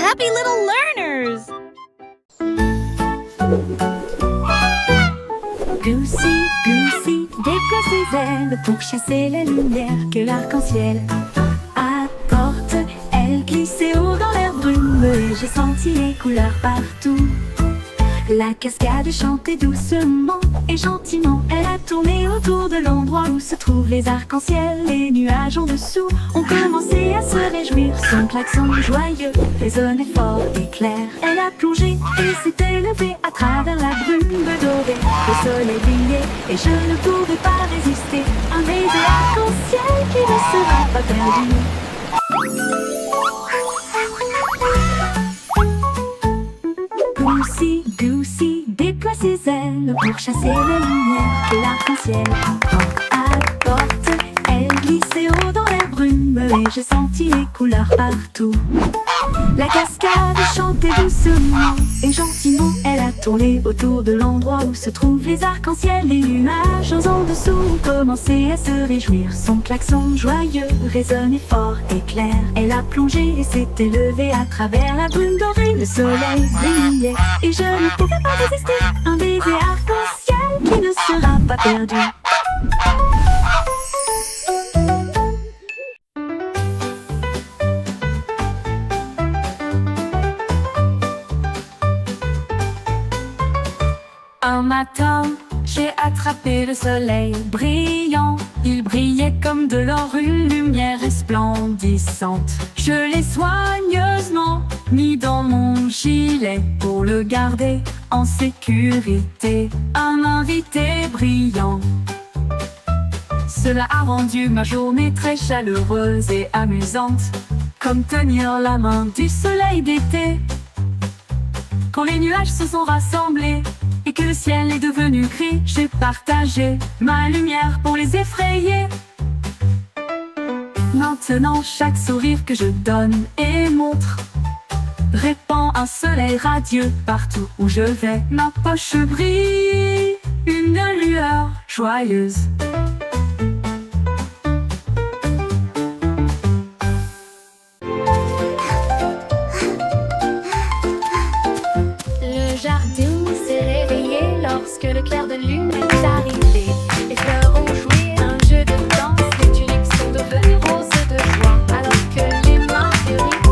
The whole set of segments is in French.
happy little learners! Goosey, Goosey, déploie ses ailes pour chasser les lumières que l'arc-en-ciel apporte. Elle glissait haut dans l'air brume et j'ai senti les couleurs partout. La cascade chantait doucement et gentiment. Elle a tourné autour de l'endroit où se trouvent les arcs-en-ciel. Les nuages en dessous ont commencé à se réjouir. Son klaxon joyeux résonnait fort et clair. Elle a plongé et s'est élevée à travers la brume dorée. Le soleil brillait et je ne pouvais pas résister. Un baiser arc-en-ciel qui ne sera pas perdu. Goosey, Goosey, déploie ses ailes pour chasser les lumières que l'arc-en-ciel apporte. Elle glissait haut dans l'air brume et j'ai senti les couleurs partout. La cascade chantait doucement et gentiment. Elle a tourné autour de l'endroit où se trouvent les arcs-en-ciel. Les nuages en dessous ont commencé à se réjouir. Son klaxon joyeux résonnait fort et clair. Elle a plongé et s'est élevée à travers la brume dorée. Le soleil brillait et je ne pouvais pas résister. Un baiser arc-en-ciel qui ne sera pas perdu. Un matin, j'ai attrapé le soleil brillant. Il brillait comme de l'or, une lumière resplendissante. Je l'ai soigneusement mis dans mon gilet pour le garder en sécurité. Un invité brillant. Cela a rendu ma journée très chaleureuse et amusante, comme tenir la main du soleil d'été. Quand les nuages se sont rassemblés et que le ciel est devenu gris, j'ai partagé ma lumière pour les effrayer. Maintenant, chaque sourire que je donne et montre répand un soleil radieux partout où je vais. Ma poche brille, une lueur joyeuse. Le jardin s'est réveillé lorsque le clair de lune est arrivé. Les fleurs ont joué un jeu de danse, les tulipes sont devenues roses de joie, alors que les marguerites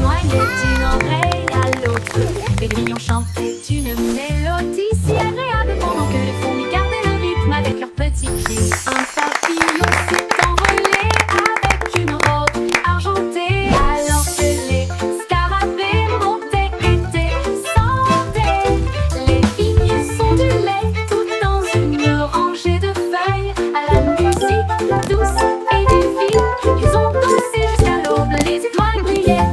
noyaient d'une oreille à l'autre. Les grillons chantaient une mélodie si agréable pendant que les fourmis gardaient le rythme avec leurs petits pieds. Un papillon s'est envolé avec une robe argentée, alors que les scarabées montaient étaient sandés. Les vignes sont du lait tout dans une rangée de feuilles. À la musique douce et divine, ils ont dansé jusqu'à l'aube, les étoiles brillaient.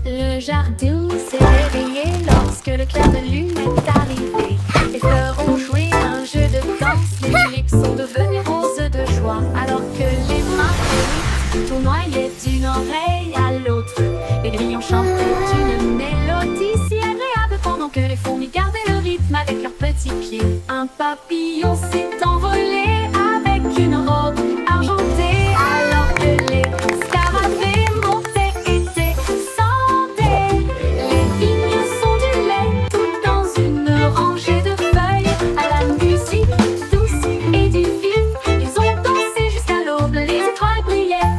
Le jardin s'est réveillé lorsque le clair de lune est arrivé. Les fleurs ont joué un jeu de danse, les tulipes sont devenues roses de joie, alors que les marguerites tournoyaient d'une oreille à l'autre. Les grillons chantaient une mélodie si agréable pendant que les fourmis gardaient le rythme avec leurs petits pieds. Un papillon s'est envolé avec une robe argentée, alors que les scarabées montaient étaient sandés. Les vignes sont du lait tout dans une rangée de feuilles. À la musique douce et divine, ils ont dansé jusqu'à l'aube, les étoiles brillaient.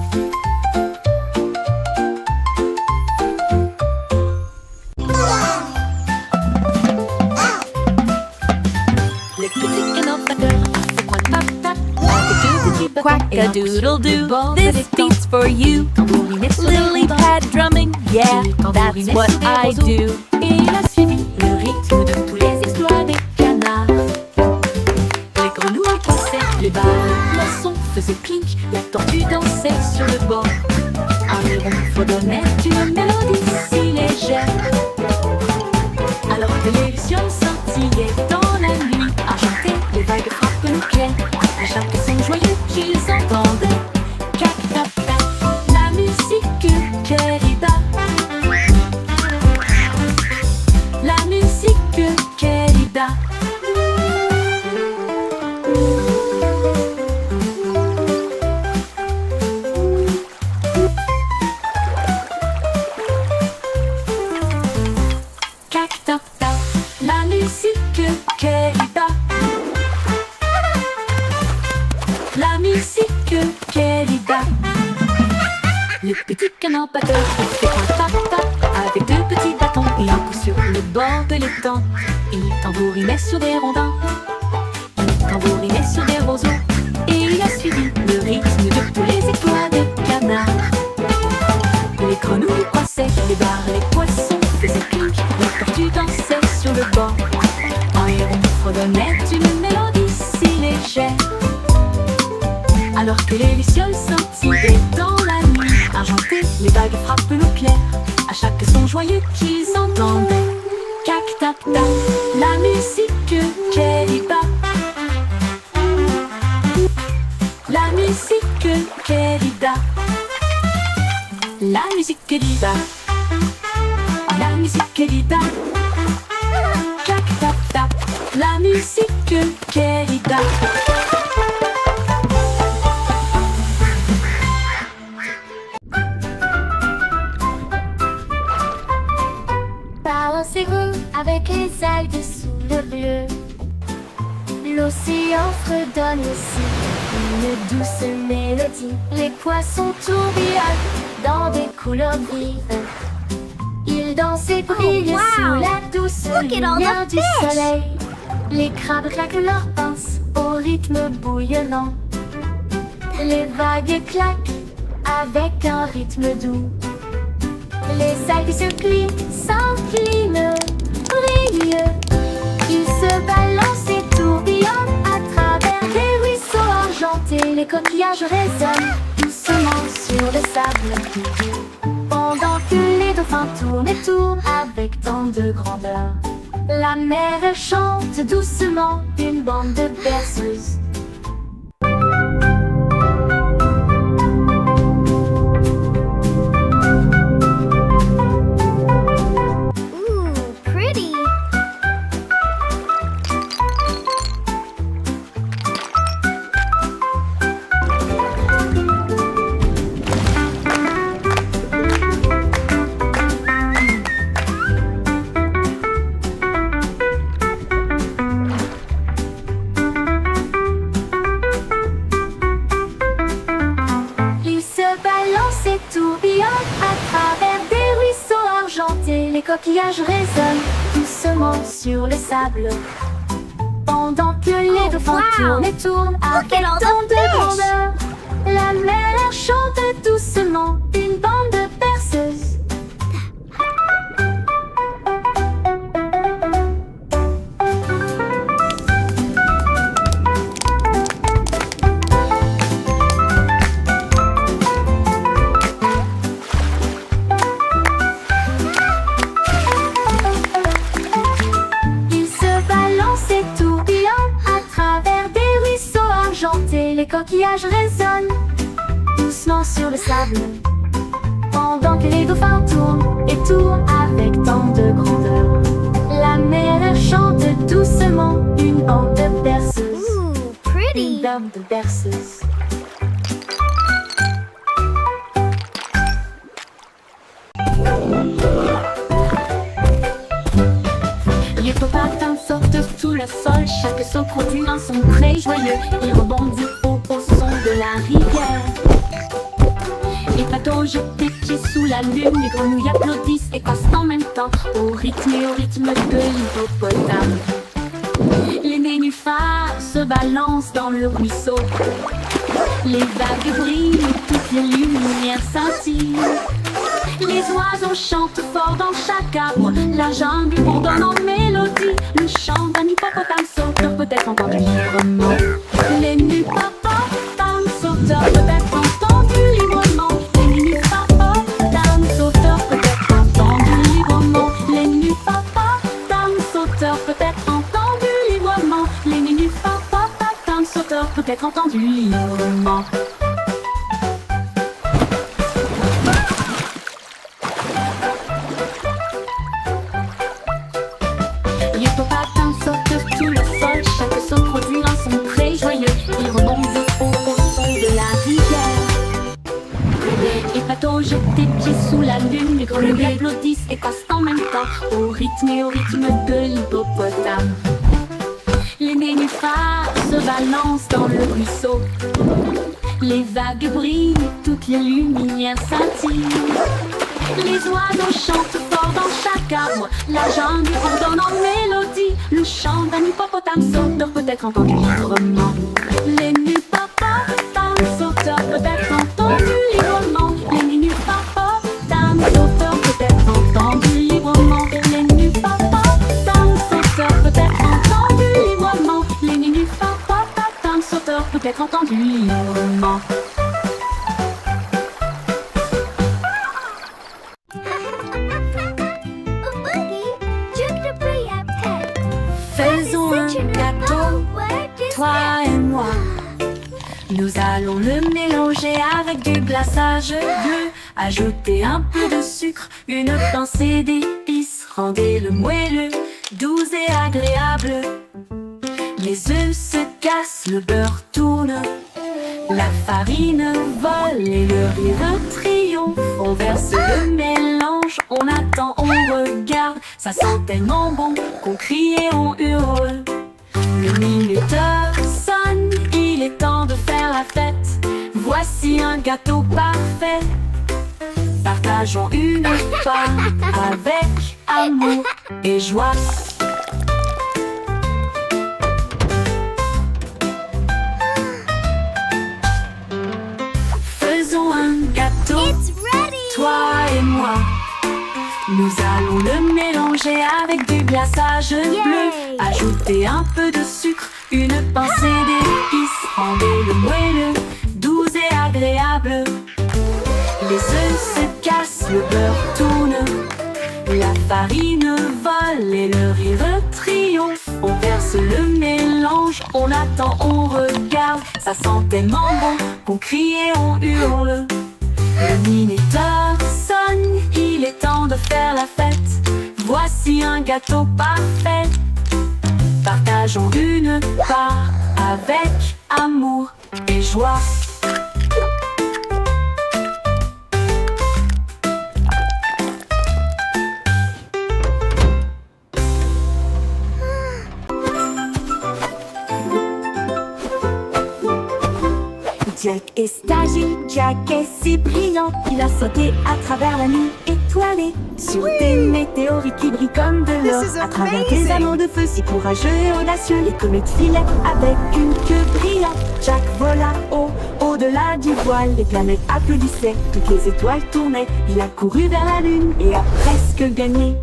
Les petits innovateurs, c'est quoi tap-tap avec Quack-a-doodle-doo, this beat's for you. Lily pad drumming, yeah, that's what I do. Et il a suivi le rythme de tous les exploits des canards. Les grenouilles passaient, les ballons faisaient clink, la tortue dansait sur le bord. Un héron fredonnait une mélodie si légère, alors que les lucioles scintillaient dans la nuit argentée. Les vagues frappent le clair, à chaque son joyeux qu'ils entendaient. Cac-tap-tap, la musique Keriba. La musique musique Kelida. La musique Kelida. Le petit canard batteur fait un tap-tap avec deux petits bâtons et un coup sur le bord de l'étang. Il tambourinait sur des rondins, il tambourinait sur des roseaux, et il a suivi le rythme de tous les étoiles de canard. Les grenouilles croissaient les barres, les poissons faisaient clic, les tortues dansaient sur le bord. Un héron fredonnait une mélodie si légère, alors que les lucioles scintillaient dans la nuit argentée. Les vagues frappent nos pierres à chaque son joyeux qu'ils entendaient. Cac tap tap, la musique Kelida. La musique Kelida. La musique Kelida. La musique Kelida. Cac tap tap, la musique Kelida. Balancez-vous avec les algues sous le bleu. L'océan fredonne aussi une douce mélodie. Les poissons tourbillonnent dans des couleurs vives. Ils dansent et brillent sous la douce lumière du soleil. Les crabes claquent leurs pinces au rythme bouillonnant. Les vagues claquent avec un rythme doux. Les algues circulent, s'inclinent, brillent. Ils se balancent et tourbillonnent à travers des ruisseaux argentés. Les coquillages résonnent doucement sur le sable, pendant que les dauphins tournent et tournent avec tant de grandeur. La mer chante doucement une bande de berceuses. Les coquillages résonnent doucement sur le sable, pendant que les dauphins tournent et tournent avec tant de grandeur. La mer chante doucement une bande de berceuses. Les coquillages résonnent doucement sur le sable, pendant que les dauphins tournent et tournent avec tant de grandeur. La mer chante doucement une bande de berceuses. Une bande de berceuses. L'hippopotame saute sous le sol, chaque saut produit un son très joyeux. Il rebondit au son de la rivière. Les bateaux jettent des pieds sous la lune, les grenouilles applaudissent et passent en même temps au rythme de l'hippopotame. Les nénuphars se balancent dans le ruisseau. Les vagues brillent et toutes les lumières scintillent. Les oiseaux chantent fort dans chaque arbre, la jungle bourdonne en mélodie. Le chant d'un hippopotame sauteur peut être entendu librement. Les hippopotames sauteurs peut être entendu librement. Les hippopotames sauteurs peut être entendu librement. Les hippopotames sauteurs peut être entendu librement. Les hippopotames sauteurs peut être entendu librement. L'hippopotame saute sous le sol, chaque saut produit un son très joyeux. Il rebondit au son de la rivière. Les bateaux jettent des pieds sous la lune, les grenouilles applaudissent et passent en même temps au rythme de l'hippopotame. ruisseau. Les vagues brillent, toutes les lumières scintillent. Les oiseaux chantent fort dans chaque arbre. La jungle ordonne en mélodie. Le chant d'un hippopotame sauteur peut être entendu librement. Les hippopotames sauteurs peut être entendu librement. Les hippopotames sauteurs peut être entendu librement. Les hippopotames sauteurs peut être entendu librement. Les hippopotames sauteurs peut être entendu librement. Faisons un gâteau, toi et moi. Nous allons le mélanger avec du glaçage bleu. Ajouter un peu de sucre, une pincée d'épices. Rendez-le moelleux, doux et agréable. Les œufs se cassent, le beurre tourne. La farine vole et le rire triomphe. On verse le mélange, on attend, on regarde. Ça sent tellement bon qu'on crie et on hurle. Le minuteur sonne, il est temps de faire la fête. Voici un gâteau parfait. Partageons une part avec amour et joie. Faisons un gâteau, toi et moi. Nous allons le mélanger avec du glaçage bleu. Ajouter un peu de sucre, une pincée d'épices. Rendez-le moelleux, doux et agréable. Les œufs se cassent, le beurre tourne. La farine vole et le rire triomphe. On verse le mélange, on attend, on regarde. Ça sent tellement bon qu'on crie et on hurle. Le minuteur sonne, il est temps de faire la fête. Voici un gâteau parfait. Partageons une part avec amour et joie. Jack est agile, Jack est si brillant. Il a sauté à travers la nuit étoilée, sur des météorites qui brillent comme de l'or, à travers des anneaux de feu si courageux et audacieux. Les comètes filaient avec une queue brillante. Jack vola haut, au-delà du voile. Les planètes applaudissaient, toutes les étoiles tournaient. Il a couru vers la lune et a presque gagné.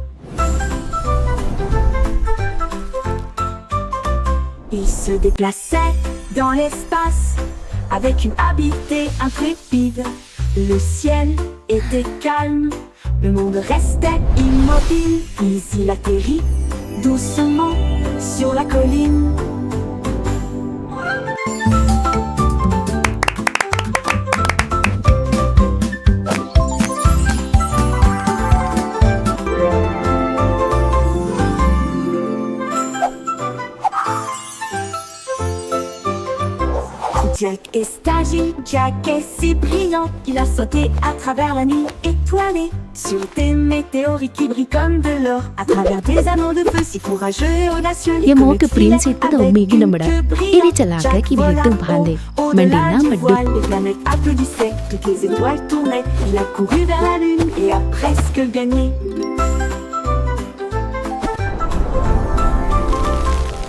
Il se déplaçait dans l'espace avec une habileté intrépide. Le ciel était calme, le monde restait immobile. Puis il atterrit doucement sur la colline. Jack est agile, Jack est si brillant. Il a sauté à travers la nuit étoilée, sur des météorites qui brillent comme de l'or, à travers des anneaux de feu si courageux et audacieux. ये मोह के प्रेम से इतना उम्मीद न बड़ा इरी चला के कि भी तुम भांदे मंडीना मड्डू Les planètes applaudissaient, toutes les étoiles tournaient. Il a couru vers la lune et a presque gagné.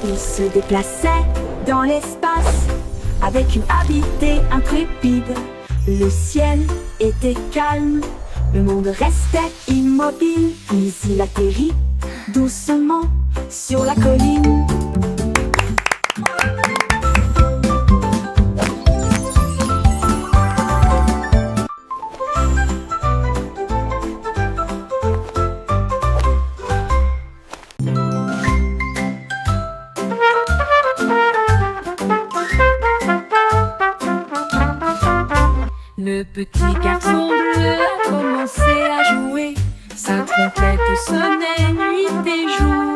Il se déplaçait dans l'espace avec une habileté intrépide. Le ciel était calme, le monde restait immobile. Puis il atterrit doucement sur la colline. Le petit garçon bleu a commencé à jouer. Sa trompette sonnait nuit et jour.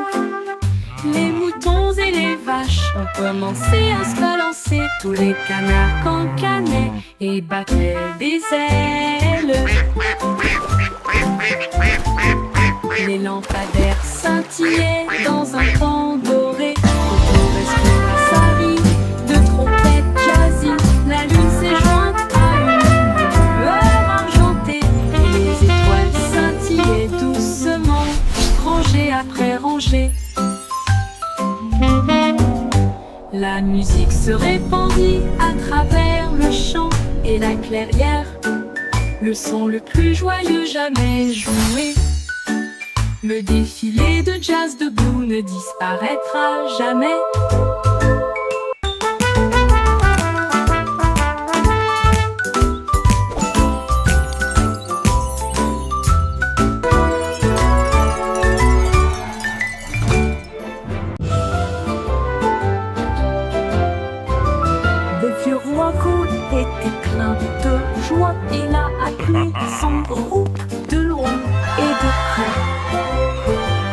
Les moutons et les vaches ont commencé à se balancer. Tous les canards cancanaient et battaient des ailes. Les lampadaires scintillaient dans un camp doré. On respira sa vie de trompette jazz. La musique se répandit à travers le champ et la clairière. Le son le plus joyeux jamais joué. Le défilé de jazz debout ne disparaîtra jamais. Le vieux roi Cool était plein de joie. Il a appelé son groupe de loin et de près.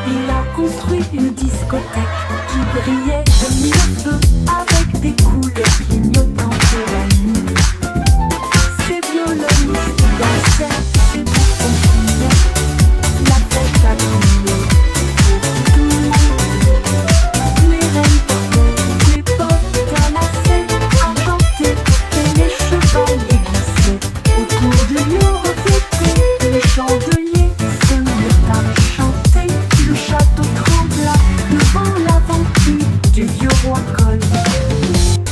Il a construit une discothèque qui brillait de mille feux avec des couleurs clignotantes de la nuit. Ses violonistes dansaient, ses boutons criaient. La fête a brillé pour tout le monde. Les reines portaient des bottes à lacets argentées et les chevaliers glissaient autour du lieu reflété. Les chandeliers se mirent à chanter. Le château trembla devant l'aventure du vieux roi Cole.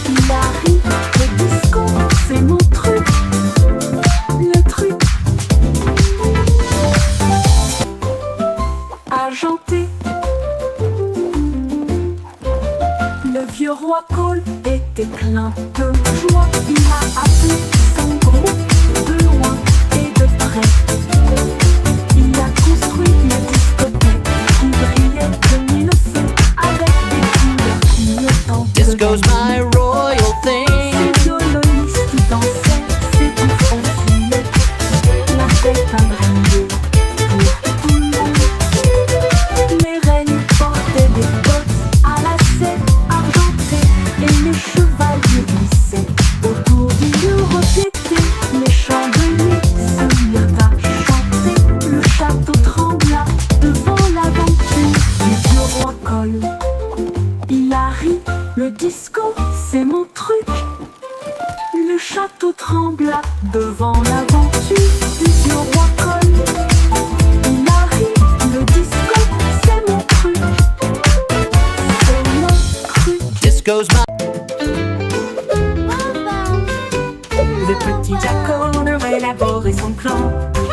Il arrive, le disco, c'est mon truc. Le truc argenté. Le vieux roi Cole était plein de joie. Il a appelé son groupe de loin et de près. Il a construit une discothèque qui brillait de mille feux avec des couleurs clignotantes. Disco's my royal thing. Ses violonistes dansaient, ses bouffons fumaient. La fête a brillé pour tout le monde. Les reines portaient des bottes à lacets argentés et les chevaliers glissaient autour du lieu reflété. Les chandeliers se mirent à chanter. Le château trembla devant l'aventure du vieux roi Cole. Il a ri, le disco, c'est mon truc. Le château trembla devant l'aventure du vieux roi Cole. Il a ri, le disco, c'est mon truc. C'est mon truc. Disco's my Le petit Jack Horner élaborait son plan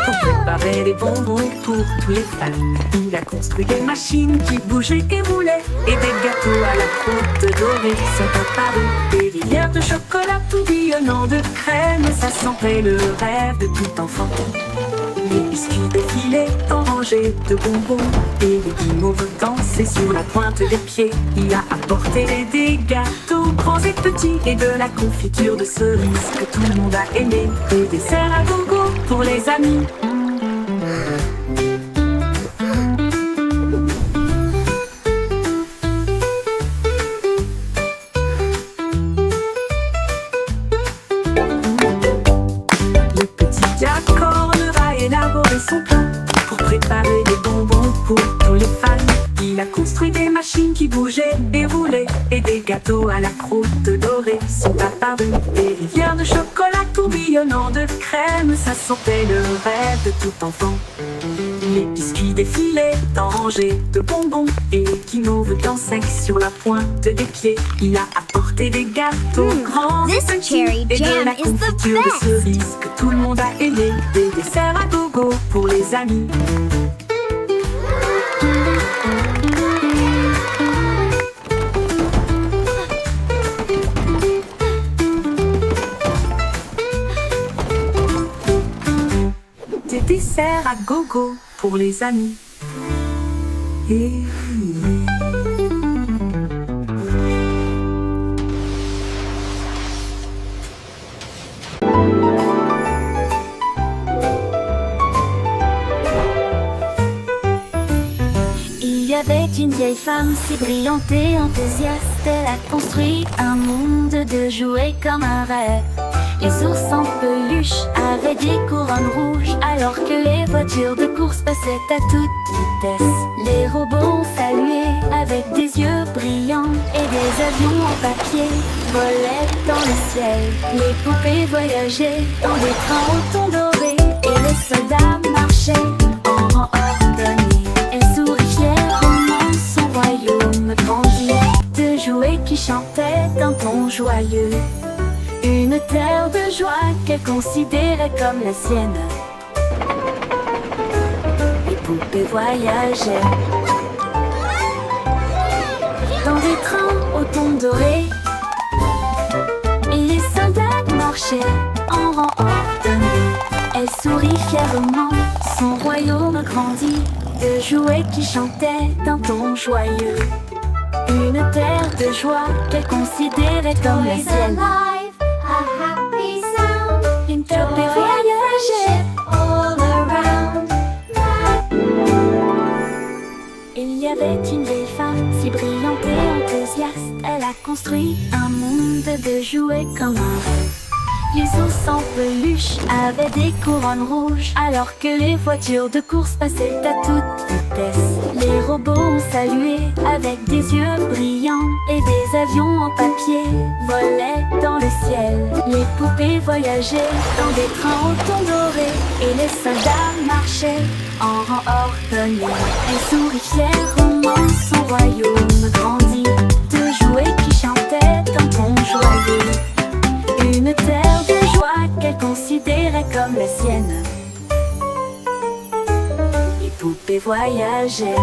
pour préparer les bonbons pour tous les fans. Il a construit des machines qui bougeaient et roulaient et des gâteaux à la croûte dorée sont apparus. Des rivières de chocolat tourbillonnant de crème, ça sentait le rêve de tout enfant. Les biscuits défilaient en rangées de bonbons et les guimauves dansaient sur la pointe des pieds. Il a apporté des gâteaux grands et petits et de la confiture de cerises que tout le monde a aimé. Des desserts à gogo pour les amis. Le petit Jack Horner a élaboré son plan pour préparer des bonbons pour tous les fans. Il a construit des machines qui bougeaient et roulaient et des gâteaux à la croûte dorée sont apparus. Des rivières de chocolat tourbillonnant de crème, ça sentait le rêve de tout enfant. Les biscuits défilaient en rangées de bonbons et les guimauves dansaient sur la pointe des pieds. Il a apporté des gâteaux grands et This petits cherry et de jam la is the confiture de best. cerises que tout le monde a aimé. Des desserts à gogo pour les amis. Des desserts à gogo pour les amis. Et... Il y avait une vieille femme si brillante et enthousiaste. Elle a construit un monde de jouets comme un rêve. Les ours en peluche avaient des couronnes rouges, alors que les voitures de course passaient à toute vitesse. Les robots saluaient avec des yeux brillants et des avions en papier volaient dans le ciel. Les poupées voyageaient dans des trains au ton doré et les soldats marchaient en rang ordonné. Elle sourit fière, son royaume grandit. De jouets qui chantaient d'un ton joyeux. Une terre de joie qu'elle considérait comme la sienne. Les poupées voyageaient dans des trains au ton doré, et les soldats marchaient en rang ordonné. Elle sourit fièrement, son royaume grandit, de jouets qui chantaient d'un ton joyeux. Une terre de joie qu'elle considérait comme la sienne. Une poupée voyageait all around. Il y avait une vieille femme si brillante et enthousiaste. Elle a construit un monde de jouets comme un rêve. Les ours en peluche avaient des couronnes rouges, alors que les voitures de course passaient à toute vitesse. Les robots ont salué avec des yeux brillants, et des avions en papier volaient dans le ciel. Les poupées voyageaient dans des trains au ton doré, et les soldats marchaient en rang ordonné. Elle sourit fièrement, son royaume grandit, de jouets qui chantaient d'un ton joyeux. Une terre de joie qu'elle considérait comme la sienne. Les poupées voyageaient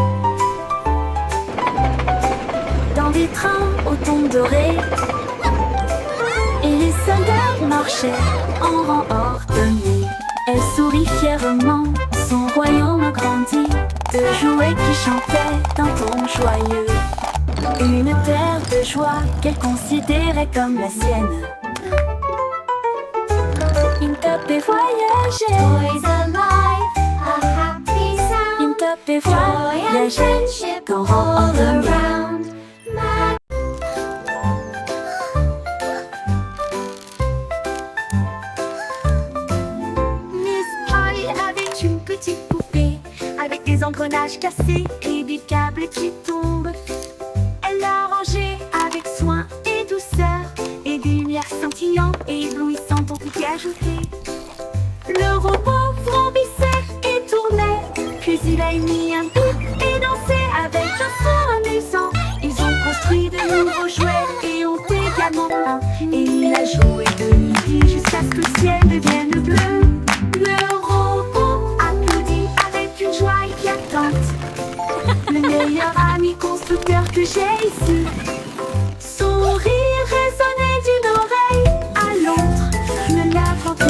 dans des trains au ton doré, et les soldats marchaient en rang ordonné. Elle sourit fièrement, son royaume grandit, de jouets qui chantaient d'un ton joyeux. Une terre de joie qu'elle considérait comme la sienne. Une poupée voyageait, Toys alive, a happy sound. une poupée Joy and voyageait friendship dans rang all ordonné. around. Miss Polly avait une petite poupée avec des engrenages cassés et des câbles qui tombent. Elle l'a rangée avec soin et douceur, et des lumières scintillantes et éblouissantes ont été ajoutées. Le robot vrombissait et tournait, puis il a émis un bip et dansé avec un son amusant. Ils ont construit de nouveaux jouets et ont également peint, et il a joué de midi jusqu'à ce que le ciel devienne bleu. Le robot applaudit avec une joie éclatante. Le meilleur ami constructeur que j'ai ici. Son rire résonnait d'une oreille à l'autre. Le n'importe le.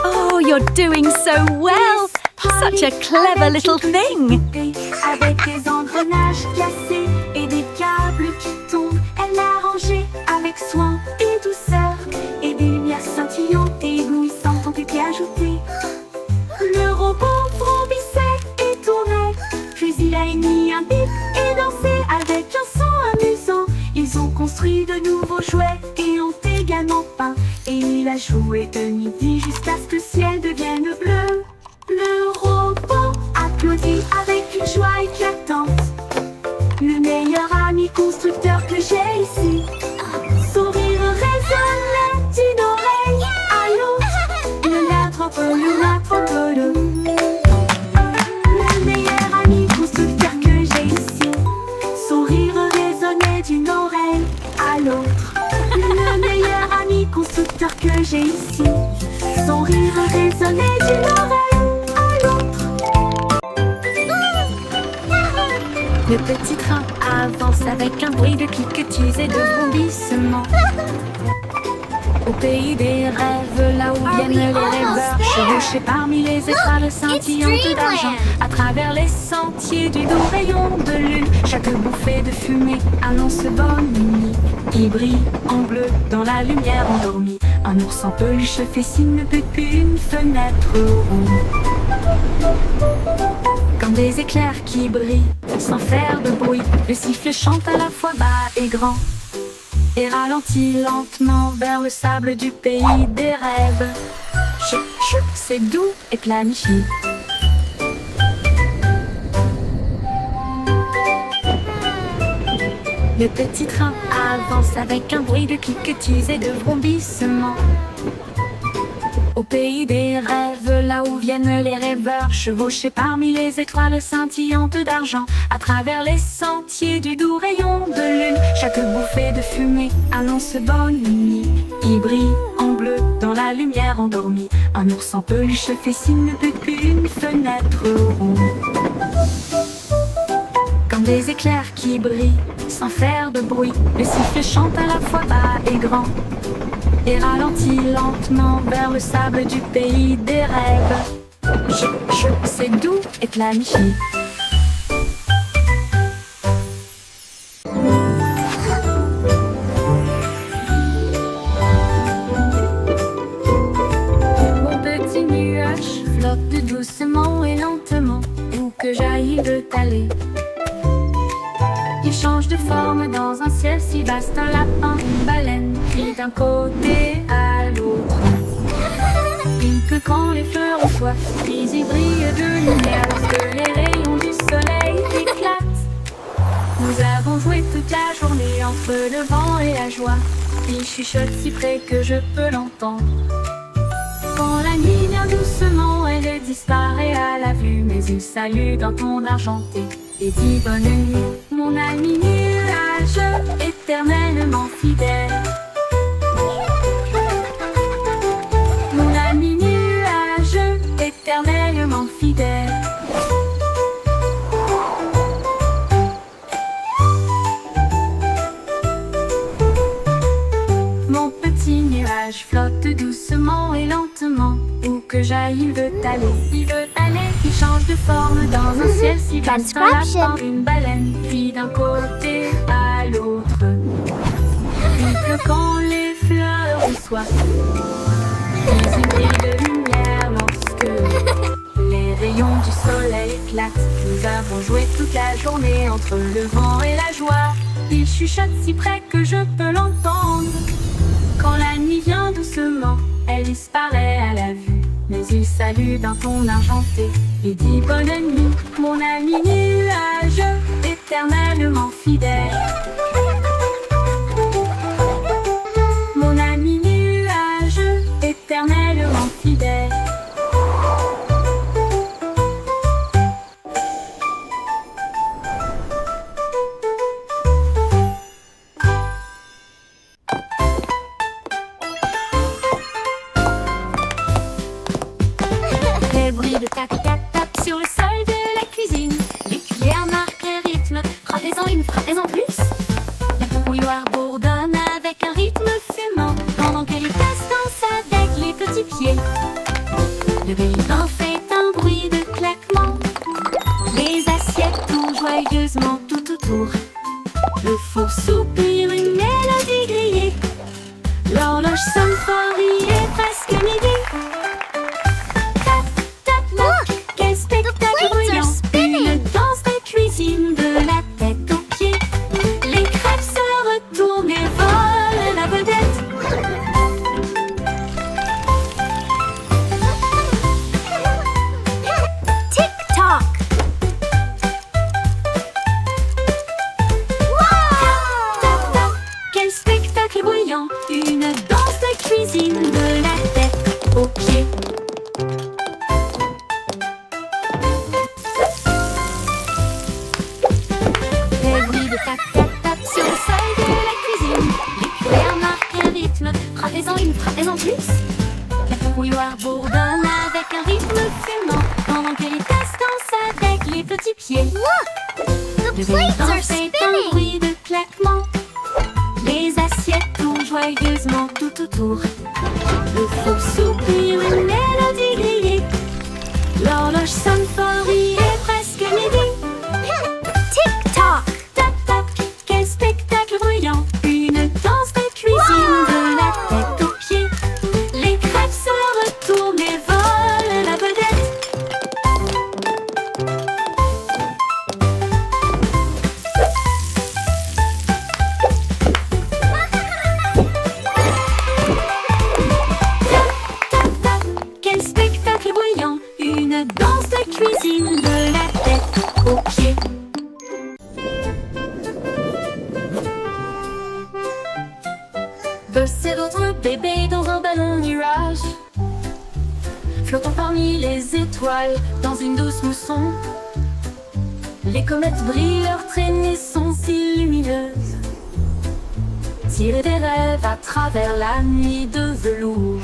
Oh, you're doing so well! Such a clever little thing! Avec des engrenages cassés et des câbles qui tombent, elle l'a rangé avec soin et douceur, et des lumières scintillantes et éblouissantes ont été ajoutées. Le robot vrombissait et tournait, puis il a émis un bip et dansé avec un son amusant. Ils ont construit de nouveaux jouets et ont également peint, et il a joué de midi jusqu'à ce que le ciel devienne bleu. Le robot applaudit avec une joie éclatante. Le meilleur ami constructeur que j'ai ici. Son rire résonnait d'une oreille à l'autre. Le meilleur ami constructeur que j'ai ici. Son rire résonnait d'une oreille à l'autre. Le meilleur ami constructeur que j'ai ici. Son rire résonnait d'une oreille à l'autre. Le petit train avance avec un bruit de cliquetis et de vrombissements. Au pays des rêves, là où viennent les rêveurs, chevauchés parmi les étoiles scintillantes d'argent, à travers les sentiers du doux rayon de lune, chaque bouffée de fumée annonce bonne nuit. Qui brille en bleu dans la lumière endormie. Un ours en peluche fait signe depuis une fenêtre ronde. Comme des éclairs qui brillent sans faire de bruit, le sifflet chante à la fois bas et grand et ralentit lentement vers le sable du pays des rêves. Chut, chut, c'est doux et planifié. Le petit train avance avec un bruit de cliquetis et de vrombissements. Au pays des rêves, là où viennent les rêveurs, chevauchés parmi les étoiles scintillantes d'argent, à travers les sentiers du doux rayon de lune, chaque bouffée de fumée annonce bonne nuit. Il brille en bleu dans la lumière endormie, un ours en peluche fait signe depuis une fenêtre ronde. Comme des éclairs qui brillent sans faire de bruit, le sifflet chante à la fois bas et grand et ralentit lentement vers le sable du pays des rêves. C'est doux et planifié. Mon petit nuage flotte doucement et lentement, où que j'aille il veut aller. Il change de forme dans un ciel si vaste, un lapin, une baleine, puis d'un côté à l'autre. Il que quand les fleurs ont soif, puis il brille de lumière lorsque les rayons du soleil éclatent. Nous avons joué toute la journée entre le vent et la joie. Il chuchote si près que je peux l'entendre. Quand la nuit vient doucement, elle disparaît à la vue, mais il salue d'un ton argenté et dit bonne nuit, mon ami nuage éternellement fidèle. Mon ami nuage éternellement fidèle. Mon petit nuage flotte doucement et lentement, où que j'aille il veut aller. Il veut aller, il change de forme dans un ciel si vaste, un lapin, une baleine, puis d'un côté à l'autre. Il pleut quand les fleurs ont soif, puis il brille de lumière lorsque les rayons du soleil éclatent. Nous avons joué toute la journée entre le vent et la joie. Il chuchote si près que je peux l'entendre. Quand la nuit vient doucement, elle disparaît à la vue, mais il salue d'un ton argenté et dit bonne nuit, mon ami nuage éternellement fidèle. Mon ami nuage éternellement fidèle. Les bruits de tac-tac-tac sur le sol de la cuisine. Les cuillères marquent le rythme, frappez-en une, frappez-en plus. La bouilloire bourdonne avec un rythme fumant, pendant que les tasses dansent avec les petits pieds. Le grille-pain fait un bruit de claquement. Les assiettes tournent joyeusement tout autour. Le four soupire une mélodie grillée. L'horloge sonne fort, il est presque midi. Quel spectacle bruyant, une danse de cuisine de la tête aux pieds. Les crêpes se retournent et volent la vedette. Tick-tock. Tac-tac, quel spectacle bruyant, une danse de cuisine de la tête aux pieds. Les bruits de tac-tac-tac sur le sol de la cuisine. Les cuillères marquent un rythme, frappez-en une, frappez-en plus. La bouilloire bourdonne avec un rythme fumant, pendant que les tasses dansent avec les petits pieds. Le grille-pain fait un bruit de claquement. Les assiettes tournent joyeusement tout autour. Le four soupire une mélodie grillée. L'horloge sonne fort, il est presque midi. Tick-tock. Tac-tac, quel spectacle bruyant, une danse de cuisine de la tête aux pieds. Les crêpes se retournent et volent la vedette. Tac-tac, quel spectacle bruyant, une danse de cuisine de la tête Buzz et d'autres bébés dans un ballon nuage, flottant parmi les étoiles dans une douce mousson. Les comètes brillent, leurs traînées sont si lumineuses, tirer des rêves à travers la nuit de velours.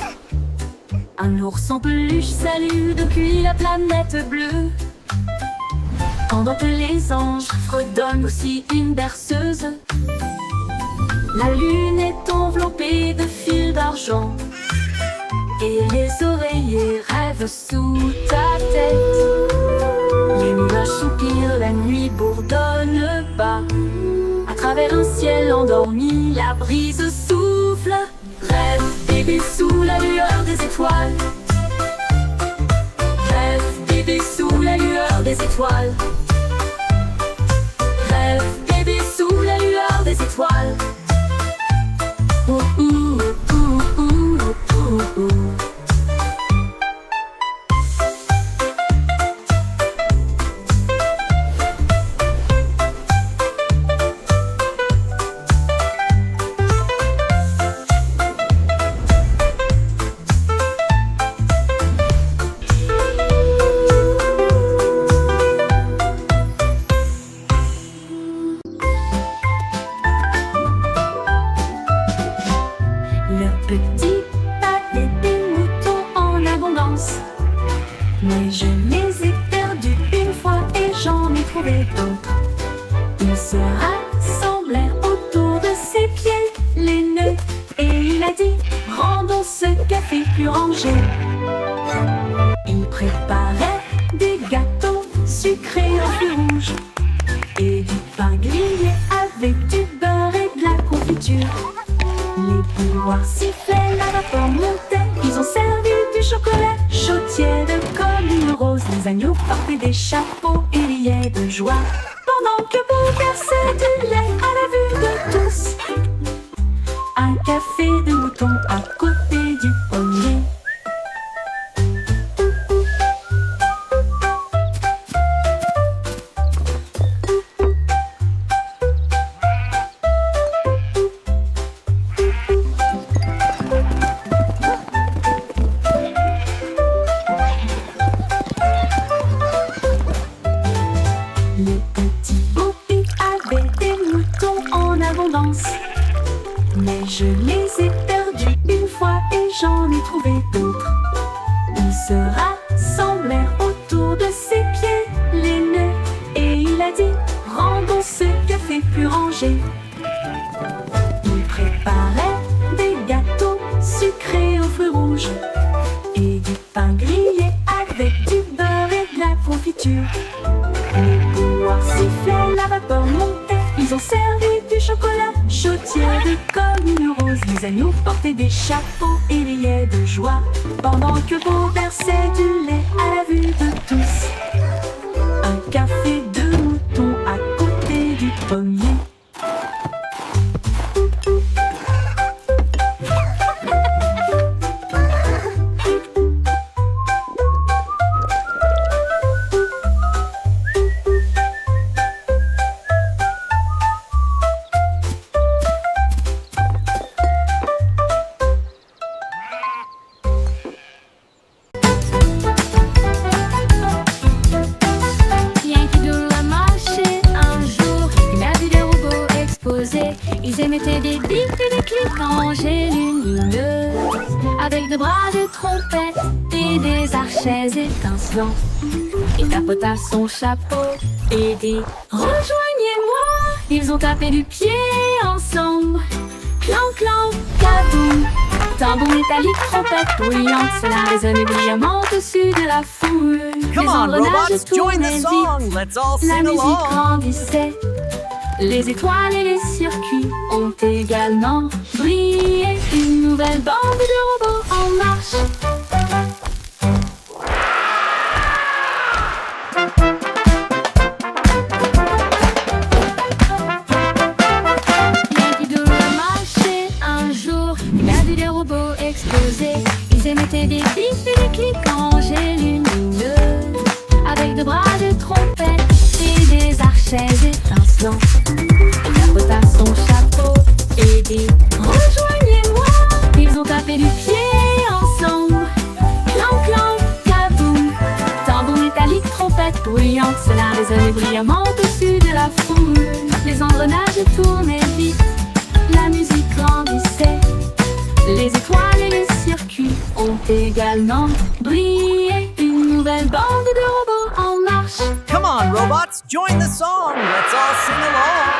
Un ours en peluche salue depuis la planète bleue, pendant que les anges fredonnent aussi une berceuse. La lune est enveloppée de fils d'argent, et les oreillers rêvent sous ta tête. Les nuages soupirent, la nuit bourdonne bas. À travers un ciel endormi, la brise souffle. Rêve bébé sous la lueur des étoiles. Rêve bébé sous la lueur des étoiles. Rêve bébé sous la lueur des étoiles. Ouh, ouh, ouh, ouh, ouh, ouh. Le petit avait des moutons en abondance, mais je les ai perdus une fois et j'en ai trouvé d'autres. Ils se rassemblèrent autour de ses pieds, les nœuds, et il a dit: rendons ce café plus rangé. Il préparait des gâteaux sucrés en fil rouge et du pain grillé avec du beurre et de la confiture. Les bouilloires sifflaient, la vapeur montait. Ils ont servi du chocolat chaud tiède comme une rose. Les agneaux portaient des chapeaux et riaient de joie, pendant que Bo versait du lait à la vue de tous. Un café de mouton à côté du pommier. Le petit Bobby avait des moutons en abondance, mais je les ai perdus une fois et j'en ai trouvé d'autres. Ils se rassemblèrent autour de ses pieds, les nœuds, et il a dit: rendons ce café plus rangé. Il préparait des gâteaux sucrés aux fruits rouges et du pain grillé avec du beurre et de la confiture. Les bouilloires sifflaient, la vapeur montait. Ils ont servi du chocolat chaud tiède comme une rose. Les agneaux portaient des chapeaux et riaient de joie, pendant que Bo versait du lait à la vue de tous. Un café de mouton à côté du pommier. Ils émettaient des bips et des clics rangés lumineuses, avec des bras de trompette et des archets étincelants. Il tapota son chapeau et dit: rejoignez-moi. Ils ont tapé du pied ensemble. Clan, clan, kaboum. Tambour métallique, trompette bruyante, cela résonnait brillamment au-dessus de la foule. Come Les on, engrenages robots, join tournaient the song. vite. Let's all La sing musique along. grandissait. Les étoiles et les circuits ont également brillé. Une nouvelle bande de robots en marche. Bien qu'il doit marcher un jour, il a vu des robots exploser. Ils émettaient des bips et des clics rangés lumineux, avec des bras de trompette et des archets étincelants. Il tapota son chapeau et dit: rejoignez-moi. l'horloge tournait vite, la musique grandissait. Les étoiles et les circuits ont également brillé. Une nouvelle bande de robots en marche. Come on, robots, join the song. Let's all sing along.